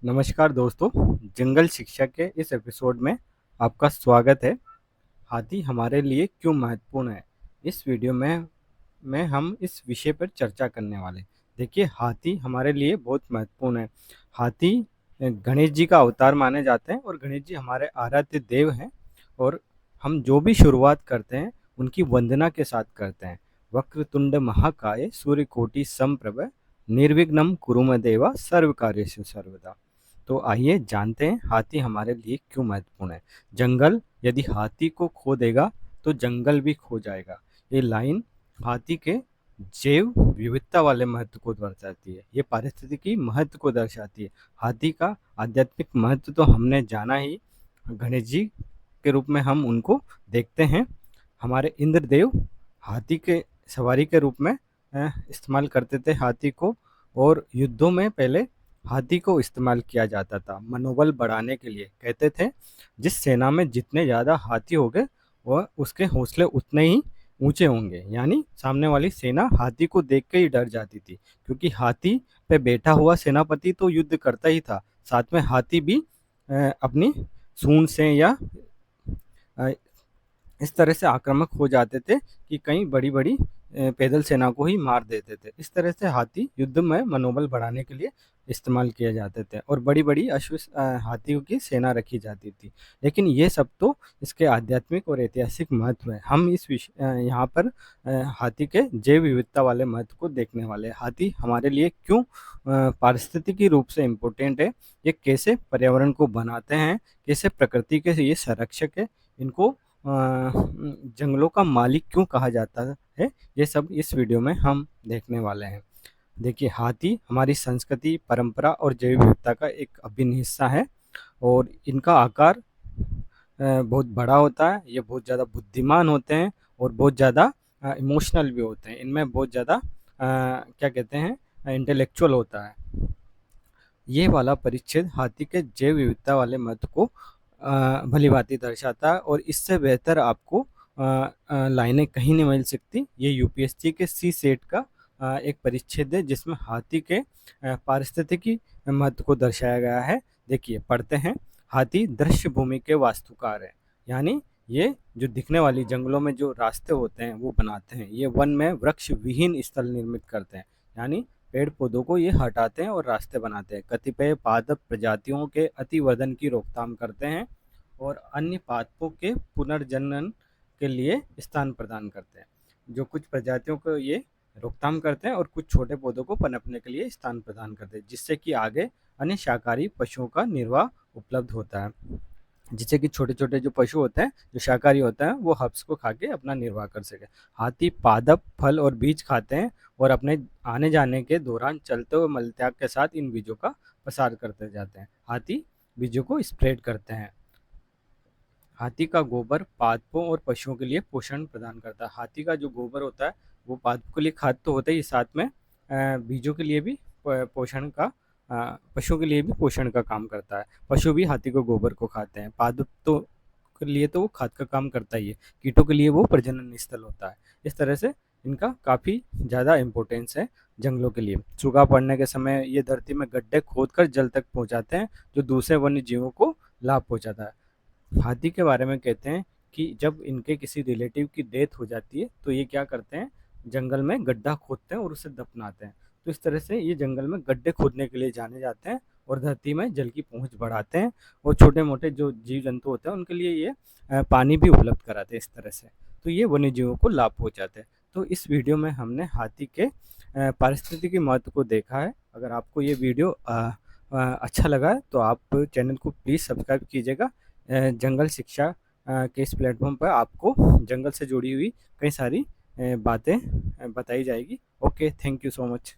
नमस्कार दोस्तों, जंगल शिक्षा के इस एपिसोड में आपका स्वागत है। हाथी हमारे लिए क्यों महत्वपूर्ण है? इस वीडियो में हम इस विषय पर चर्चा करने वाले हैं। देखिए, हाथी हमारे लिए बहुत महत्वपूर्ण है। हाथी गणेश जी का अवतार माने जाते हैं और गणेश जी हमारे आराध्य देव हैं। और हम जो भी शुरुआत करते हैं उनकी वंदना के साथ करते हैं। वक्रतुंड महाकाय सूर्यकोटि समप्रभ निर्विघ्नं कुरु मे देवा सर्व कार्येषु सर्वदा। तो आइए जानते हैं हाथी हमारे लिए क्यों महत्वपूर्ण है। जंगल यदि हाथी को खो देगा तो जंगल भी खो जाएगा। ये लाइन हाथी के जैव विविधता वाले महत्व को दर्शाती है। ये पारिस्थितिकी महत्व को दर्शाती है। हाथी का आध्यात्मिक महत्व तो हमने जाना ही। गणेश जी के रूप में हम उनको देखते हैं। हमारे इंद्रदेव हाथी के सवारी के रूप में इस्तेमाल करते थे हाथी को। और युद्धों में पहले हाथी को इस्तेमाल किया जाता था मनोबल बढ़ाने के लिए। कहते थे जिस सेना में जितने ज़्यादा हाथी होंगे वह उसके हौसले उतने ही ऊंचे होंगे। यानी सामने वाली सेना हाथी को देख के ही डर जाती थी, क्योंकि हाथी पे बैठा हुआ सेनापति तो युद्ध करता ही था, साथ में हाथी भी अपनी सूंड से या अ, इस तरह से आक्रामक हो जाते थे कि कई बड़ी बड़ी पैदल सेना को ही मार देते थे। इस तरह से हाथी युद्ध में मनोबल बढ़ाने के लिए इस्तेमाल किए जाते थे और बड़ी बड़ी हाथियों की सेना रखी जाती थी। लेकिन ये सब तो इसके आध्यात्मिक और ऐतिहासिक महत्व है। हम यहाँ पर हाथी के जैव विविधता वाले महत्व को देखने वाले हैं। हाथी हमारे लिए क्यों पारिस्थितिकी रूप से इम्पोर्टेंट है, ये कैसे पर्यावरण को बनाते हैं, कैसे प्रकृति के ये संरक्षक है, इनको जंगलों का मालिक क्यों कहा जाता है, ये सब इस वीडियो में हम देखने वाले हैं। देखिए, हाथी हमारी संस्कृति, परंपरा और जैव विविधता का एक अभिन्न हिस्सा है। और इनका आकार बहुत बड़ा होता है। ये बहुत ज़्यादा बुद्धिमान होते हैं और बहुत ज़्यादा इमोशनल भी होते हैं। इनमें बहुत ज़्यादा क्या कहते हैं, इंटेलेक्चुअल होता है। ये वाला परिच्छेद हाथी के जैव विविधता वाले महत्व को भलीभांति दर्शाता है और इससे बेहतर आपको लाइनें कहीं नहीं मिल सकती। ये यूपीएससी के सी सेट का एक परिच्छेद है जिसमें हाथी के पारिस्थितिकी महत्व को दर्शाया गया है। देखिए, पढ़ते हैं। हाथी दृश्य भूमि के वास्तुकार है। यानी ये जो दिखने वाली जंगलों में जो रास्ते होते हैं वो बनाते हैं। ये वन में वृक्ष विहीन स्थल निर्मित करते हैं। यानी पेड़ पौधों को ये हटाते हैं और रास्ते बनाते हैं। कतिपय पादप प्रजातियों के अतिवर्धन की रोकथाम करते हैं और अन्य पादपों के पुनर्जनन के लिए स्थान प्रदान करते हैं। जो कुछ प्रजातियों को ये रोकथाम करते हैं और कुछ छोटे पौधों को पनपने के लिए स्थान प्रदान करते हैं, जिससे कि आगे अन्य शाकाहारी पशुओं का निर्वाह उपलब्ध होता है। जिससे कि छोटे छोटे जो पशु होते हैं, जो शाकाहारी होते हैं, वो हब्स को खा के अपना निर्वाह कर सके। हाथी पादप, फल और बीज खाते हैं और अपने आने जाने के दौरान चलते हुए मलत्याग के साथ इन बीजों का प्रसार करते जाते हैं। हाथी बीजों को स्प्रेड करते हैं। हाथी का गोबर पादपों और पशुओं के लिए पोषण प्रदान करता है। हाथी का जो गोबर होता है वो पादपों के लिए खाद तो होता ही, साथ में बीजों के लिए भी पोषण का, पशुओं के लिए भी पोषण का काम करता है। पशु भी हाथी को गोबर को खाते हैं। पादप तो के लिए तो वो खाद का काम करता ही है। कीटों के लिए वो प्रजनन स्थल होता है। इस तरह से इनका काफ़ी ज़्यादा इम्पोर्टेंस है जंगलों के लिए। सूखा पड़ने के समय ये धरती में गड्ढे खोदकर जल तक पहुंचाते हैं, जो दूसरे वन्य जीवों को लाभ पहुंचाता है। हाथी के बारे में कहते हैं कि जब इनके किसी रिलेटिव की डेथ हो जाती है तो ये क्या करते हैं, जंगल में गड्ढा खोदते हैं और उसे दफनाते हैं। तो इस तरह से ये जंगल में गड्ढे खोदने के लिए जाने जाते हैं और धरती में जल की पहुंच बढ़ाते हैं और छोटे मोटे जो जीव जंतु होते हैं उनके लिए ये पानी भी उपलब्ध कराते हैं। इस तरह से तो ये वन्य जीवों को लाभ पहुंचाते हैं। तो इस वीडियो में हमने हाथी के पारिस्थितिकी महत्व को देखा है। अगर आपको ये वीडियो अच्छा लगा है तो आप चैनल को प्लीज़ सब्सक्राइब कीजिएगा। जंगल शिक्षा के इस प्लेटफॉर्म पर आपको जंगल से जुड़ी हुई कई सारी बातें बताई जाएगी। Okay, thank you so much.